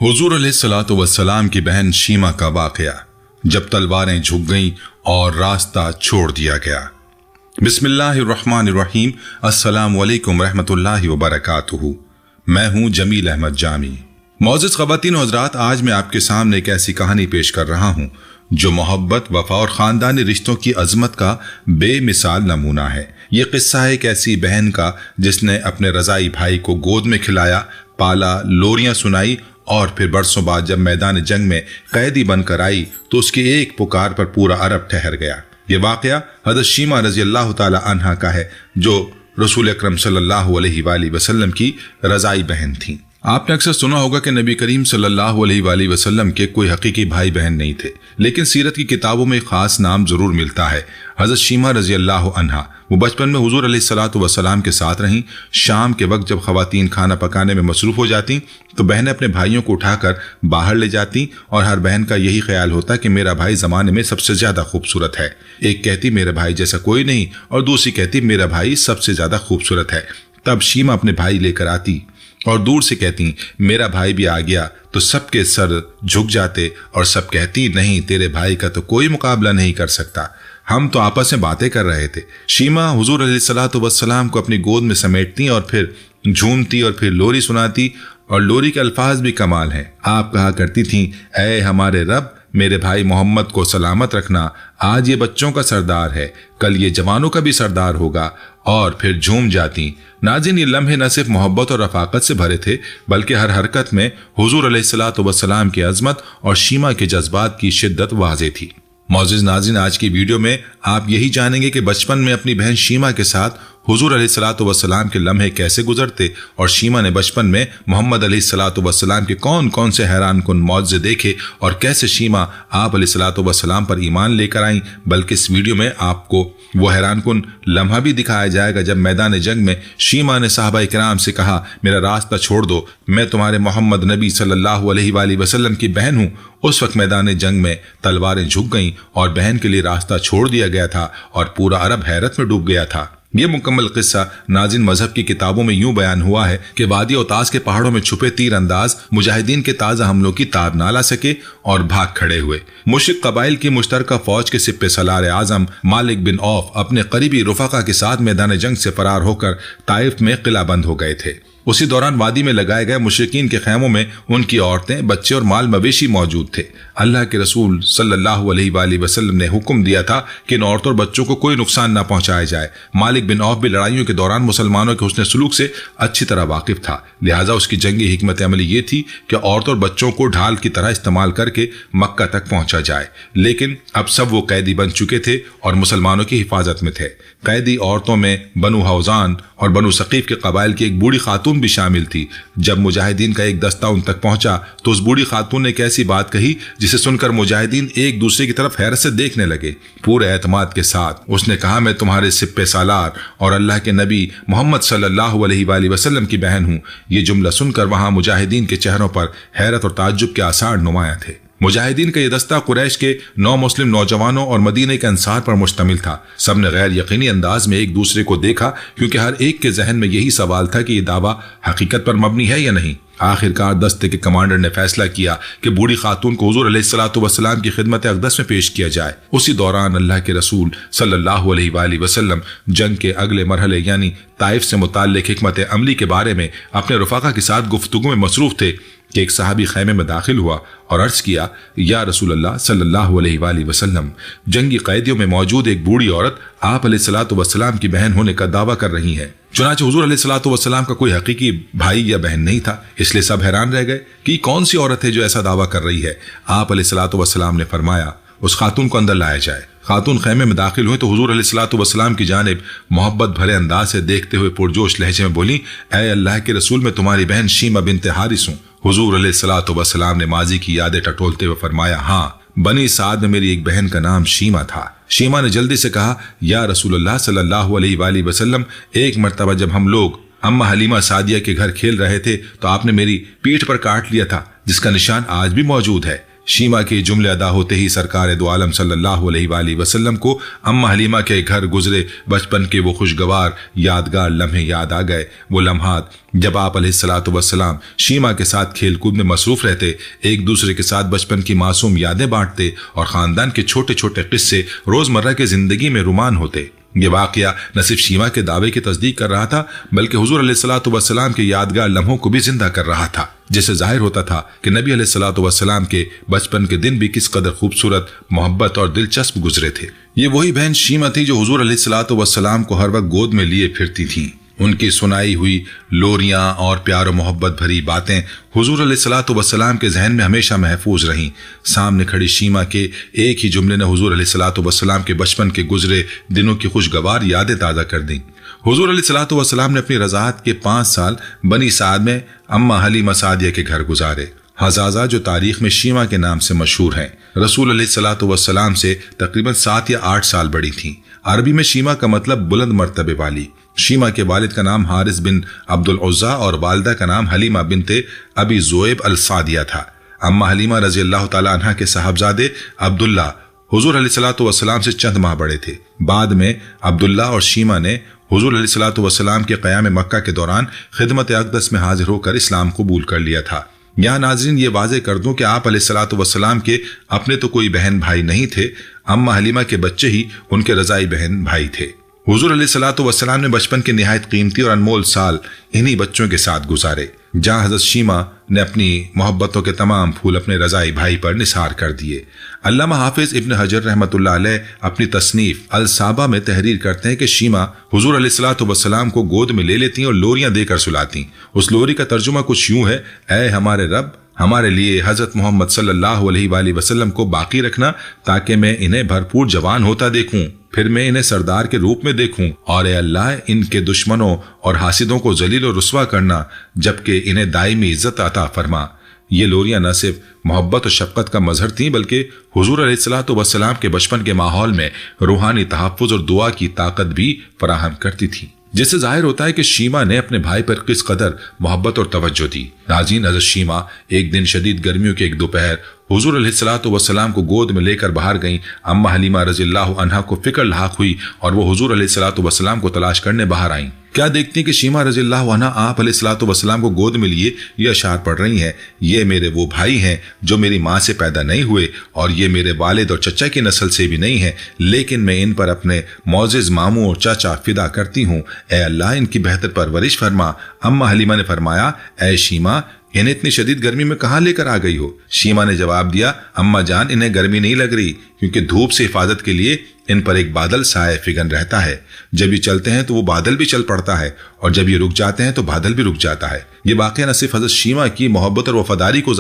हुजूर अलैहिस्सलातु वस्सलाम की बहन शीमा का वाकया, जब तलवारें झुक गईं और रास्ता छोड़ दिया गया। बिस्मिल्लाहिर्रहमानिर्रहीम। अस्सलामु अलैकुम रहमतुल्लाहि व बरकातुहू। मैं हूं जमील अहमद जामी। मौजूद ख़वातीन और हज़रात, आज मैं आपके सामने एक ऐसी कहानी पेश कर रहा हूं जो मोहब्बत, वफा और ख़ानदानी रिश्तों की अजमत का बेमिसाल नमूना है। ये किस्सा है एक ऐसी बहन का जिसने अपने रज़ाई भाई को गोद में खिलाया, पाला, लोरियां सुनाई और फिर बरसों बाद जब मैदान जंग में कैदी बनकर आई तो उसकी एक पुकार पर पूरा अरब ठहर गया। ये वाकया हज़रत शीमा रज़ी अल्लाह ताला अन्हा का है, जो रसूल अकरम सल्लल्लाहु अलैहि वसल्लम की रज़ाई बहन थी। आपने अक्सर सुना होगा कि नबी करीम सल्लल्लाहु अलैहि वसल्लम के कोई हकीकी भाई बहन नहीं थे, लेकिन सीरत की किताबों में खास नाम जरूर मिलता है। हज़रत शीमा रज़ी अल्लाह अन्हा वो बचपन में हुजूर अलैहिस्सलातु वस्सलाम के साथ रहीं। शाम के वक्त जब ख़वातीन खाना पकाने में मसरूफ़ हो जाती तो बहनें अपने भाइयों को उठाकर बाहर ले जाती और हर बहन का यही ख्याल होता कि मेरा भाई ज़माने में सबसे ज़्यादा खूबसूरत है। एक कहती मेरे भाई जैसा कोई नहीं और दूसरी कहती मेरा भाई सबसे ज़्यादा खूबसूरत है। तब शीमा अपने भाई लेकर आती और दूर से कहती मेरा भाई भी आ गया, तो सबके सर झुक जाते और सब कहती नहीं, तेरे भाई का तो कोई मुकाबला नहीं कर सकता। हम तो आपस में बातें कर रहे थे। शीमा हुजूर अलैहिस्सलातु वस्सलाम को अपनी गोद में समेटती और फिर झूमती और फिर लोरी सुनाती, और लोरी के अल्फाज भी कमाल हैं। आप कहा करती थीं, ऐ हमारे रब, मेरे भाई मोहम्मद को सलामत रखना। आज ये बच्चों का सरदार है, कल ये जवानों का भी सरदार होगा। और फिर झूम जाती। नाज़रीन, ये लम्हे न सिर्फ मोहब्बत और रफ़ाकत से भरे थे, बल्कि हर हरकत में हुजूर अलैहिस्सलातु वस्सलाम की अज़मत और शीमा के जज्बात की शिद्दत वाज़ेह थी। मौजूद नाज़रीन, आज की वीडियो में आप यही जानेंगे कि बचपन में अपनी बहन शीमा के साथ हुजूर अलैहिस्सलातु वस्सलाम के लम्हे कैसे गुजरते और शीमा ने बचपन में मोहम्मद अलैहिस्सलातु वस्सलाम के कौन कौन से हैरान कुन मौज़े देखे और कैसे शीमा आप अलैहिस्सलातु वस्सलाम पर ईमान लेकर आईं। बल्कि इस वीडियो में आपको वो हैरान कुन लम्हा भी दिखाया जाएगा जब मैदान जंग में शीमा ने साहबा इकराम से कहा, मेरा रास्ता छोड़ दो, मैं तुम्हारे मोहम्मद नबी सल्लल्लाहु अलैहि वसल्लम की बहन हूँ। उस वक्त मैदान जंग में तलवारें झुक गईं और बहन के लिए रास्ता छोड़ दिया गया था और पूरा अरब हैरत में डूब गया था। ये मुकम्मल किस्सा नाज़रीन मजहब की किताबों में यूं बयान हुआ है कि वादी औतास के पहाड़ों में छुपे तीर अंदाज मुजाहिदीन के ताज़ा हमलों की ताब ना ला सके और भाग खड़े हुए। मुश्रिक कबाइल की मुश्तरका फौज के सिपह सलार आजम मालिक बिन औफ अपने करीबी रुफका के साथ मैदान जंग से फरार होकर ताइफ में किला बंद हो गए थे। उसी दौरान वादी में लगाए गए मुशरिकीन के खैमों में उनकी औरतें, बच्चे और माल मवेशी मौजूद थे। अल्लाह के रसूल सल्लल्लाहु अलैहि वसल्लम ने हुक्म दिया था कि इन औरतों और बच्चों को कोई नुकसान न पहुंचाया जाए। मालिक बिन औफ भी लड़ाइयों के दौरान मुसलमानों के हुस्न सलूक से अच्छी तरह वाकिफ था, लिहाजा उसकी जंगी हिकमत अमली ये थी कि औरतों और बच्चों को ढाल की तरह इस्तेमाल करके मक्का तक पहुंचा जाए। लेकिन अब सब वो कैदी बन चुके थे और मुसलमानों की हिफाजत में थे। कैदी औरतों में बनु हौजान और बनु सकीफ के कबाइल की एक बूढ़ी खातून भी शामिल थी। जब मुजाहिदीन का एक दस्ता उन तक पहुंचा तो उस बूढ़ी खातून ने एक ऐसी बात कही जिसे सुनकर मुजाहिदीन एक दूसरे की तरफ हैरत से देखने लगे। पूरे एतमाद के साथ उसने कहा, मैं तुम्हारे सिप्पे सालार और अल्लाह के नबी मोहम्मद सल्लल्लाहु अलैहि वसल्लम की बहन हूं। ये जुमला सुनकर वहां मुजाहिदीन के चेहरों पर हैरत और ताज्जुब के आसार नुमाया थे। मुजाहिदीन का यह दस्ता कुरैश के 9 मुस्लिम नौजवानों और मदीने के अंसार पर मुश्तमिल था। सबने गैर यकीनी अंदाज में एक दूसरे को देखा, क्योंकि हर एक के जहन में यही सवाल था कि यह दावा हकीकत पर मबनी है या नहीं। आखिरकार दस्ते के कमांडर ने फैसला किया कि बूढ़ी खातून को हुजूर अलैहिस्सलातु वस्सलाम की खिदमत अक़दस में पेश किया जाए। उसी दौरान अल्लाह के रसूल सल्लल्लाहु अलैहि वसल्लम जंग के अगले मरहले यानी ताइफ से मुताल्लिक हिकमत अमली के बारे में अपने रुफाका के साथ गुफ्तगू में मसरूफ थे कि एक सहाबी खैमे में दाखिल हुआ और अर्ज किया, या रसूल अल्लाह सल्लल्लाहु अलैहि वसल्लम, जंगी कैदियों में मौजूद एक बूढ़ी औरत आप अलैहिस्सलातु वस्सलाम की बहन होने का दावा कर रही है। चुनांचे हुजूर अलैहिस्सलातु वस्सलाम का कोई हकीकी भाई या बहन नहीं था, इसलिए सब हैरान रह गए कि कौन सी औरत है जो ऐसा दावा कर रही है। आप अलैहिस्सलातु वस्सलाम ने फरमाया, उस खातून को अंदर लाया जाए। खातून खैमे में दाखिल हुई तो हुजूर अलैहिस्सलातु वस्सलाम की जानिब मोहब्बत भरे अंदाज से देखते हुए पुरजोश लहजे में बोली, ऐ अल्लाह के रसूल, मैं तुम्हारी बहन शीमा बिन्ते हारिस हूँ। हुजूर अलैहिस्सलातु वस्सलाम ने माजी की यादें टटोलते हुए फरमाया, हाँ, बनी साद में मेरी एक बहन का नाम शीमा था। शीमा ने जल्दी से कहा, या रसूलुल्लाह सल्लल्लाहु अलैहि वसल्लम, एक मर्तबा जब हम लोग अम्मा हलीमा सादिया के घर खेल रहे थे तो आपने मेरी पीठ पर काट लिया था, जिसका निशान आज भी मौजूद है। شیما کے جملے ادا ہوتے ہی سرکار دو عالم صلی اللہ علیہ وآلہ وسلم کو اما حلیمہ کے گھر گزرے بچپن کے وہ خوشگوار یادگار لمحے یاد آ گئے۔ وہ لمحات جب آپ علیہ الصلوۃ والسلام شیما کے ساتھ کھیل کود میں مصروف رہتے، ایک دوسرے کے ساتھ بچپن کی معصوم یادیں بانٹتے اور خاندان کے چھوٹے چھوٹے قصے روزمرہ کے زندگی میں رومان ہوتے۔ یہ واقعہ نہ صرف شیما کے دعوے کی تصدیق کر رہا تھا بلکہ حضور علیہ الصلوۃ والسلام کے یادگار لمحوں کو بھی زندہ کر رہا تھا، جس سے ظاہر ہوتا تھا کہ نبی علیہ الصلوۃ والسلام کے بچپن کے دن بھی کس قدر خوبصورت، محبت اور دلچسپ گزرے تھے۔ یہ وہی بہن شیما تھی جو حضور علیہ الصلوۃ والسلام کو ہر وقت گود میں لیے پھرتی تھی۔ ان کی سنائی ہوئی لوریاں اور پیار و محبت بھری باتیں حضور علیہ الصلوۃ والسلام کے ذہن میں ہمیشہ محفوظ رہیں۔ سامنے کھڑی شیما کے ایک ہی جملے نے حضور علیہ الصلوۃ والسلام کے بچپن کے گزرے دنوں کی خوشگوار یادیں تازہ کر دیں۔ حضور علیہ الصلوۃ والسلام نے اپنی رضاعت کے 5 سال بنی سعد میں اما حلیمہ سعدیہ کے گھر گزارے۔ حزازہ جو تاریخ میں شیما کے نام سے مشہور ہیں، رسول علیہ الصلوۃ والسلام سے تقریباً 7 یا 8 سال بڑی تھیں۔ عربی میں شیما کا مطلب بلند مرتبے والی۔ شیما کے والد کا نام حارث بن عبد العزا اور والدہ کا نام حلیمہ بنت ابی ذؤیب السعدیہ تھا۔ اما حلیمہ رضی اللہ تعالیٰ عنہ کے صاحبزادے عبداللہ حضور علیہ الصلوۃ والسلام سے چند ماہ بڑے تھے۔ بعد میں عبداللہ اور شیما نے حضور علیہ الصلوۃ والسلام کے قیام مکہ کے دوران خدمت اقدس میں حاضر ہو کر اسلام قبول کر لیا تھا۔ یہاں ناظرین یہ واضح کر دوں کہ آپ علیہ الصلوۃ والسلام کے اپنے تو کوئی بہن بھائی نہیں تھے، اما حلیمہ کے بچے ہی ان کے رضاعی بہن بھائی تھے۔ حضور علیہ الصلوۃ والسلام نے بچپن کے نہایت قیمتی اور انمول سال انہی بچوں کے ساتھ گزارے، جہاں حضرت شیما نے اپنی محبتوں کے تمام پھول اپنے رضائی بھائی پر نثار کر دیے۔ علامہ حافظ ابن حجر رحمۃ اللہ علیہ اپنی تصنیف الصابہ میں تحریر کرتے ہیں کہ شیما حضور علیہ الصلوۃ والسلام کو گود میں لے لیتی اور لوریاں دے کر سلاتی۔ اس لوری کا ترجمہ کچھ یوں ہے: اے ہمارے رب، ہمارے لیے حضرت محمد صلی اللہ علیہ وآلہ وسلم کو باقی رکھنا تاکہ میں انہیں بھرپور جوان ہوتا دیکھوں، پھر میں انہیں سردار کے روپ میں دیکھوں، اور اے اللہ ان کے دشمنوں اور حاسدوں کو ذلیل و رسوا کرنا جبکہ انہیں دائمی عزت عطا فرما۔ یہ لوریاں نہ صرف محبت و شفقت کا مظہر تھیں بلکہ حضور علیہ الصلوۃ والسلام کے بچپن کے ماحول میں روحانی تحفظ اور دعا کی طاقت بھی فراہم کرتی تھیں، جس سے ظاہر ہوتا ہے کہ شیما نے اپنے بھائی پر کس قدر محبت اور توجہ دی۔ ناظرین، حضرت شیما ایک دن شدید گرمیوں کے ایک دوپہر حضور علیہ الصلوۃ والسلام کو گود میں لے کر باہر گئیں۔ اما حلیمہ رضی اللہ عنہا کو فکر لاحق ہوئی اور وہ حضور علیہ الصلوۃ والسلام کو تلاش کرنے باہر آئیں۔ کیا دیکھتی کہ شیما رضی اللہ عنہا آپ علیہ الصلوۃ والسلام کو گود میں لیے یہ اشعار پڑھ رہی ہیں: یہ میرے وہ بھائی ہیں جو میری ماں سے پیدا نہیں ہوئے، اور یہ میرے والد اور چچا کی نسل سے بھی نہیں ہیں، لیکن میں ان پر اپنے معزز ماموں اور چاچا فدا کرتی ہوں، اے اللہ ان کی بہتر پرورش فرما۔ اما حلیمہ نے فرمایا: اے شیما، انہیں اتنی شدید گرمی میں کہاں لے کر آ گئی ہو؟ شیما نے جواب دیا: اما جان، انہیں گرمی نہیں لگ رہی، کیونکہ دھوپ سے حفاظت کے لیے ان پر ایک بادل سائے فگن رہتا ہے۔ جب یہ چلتے ہیں تو وہ بادل بھی چل پڑتا ہے، اور جب یہ رک جاتے ہیں تو بادل بھی رک جاتا ہے۔ یہ واقعہ نہ صرف حضرت شیما کی محبت اور وفاداری کو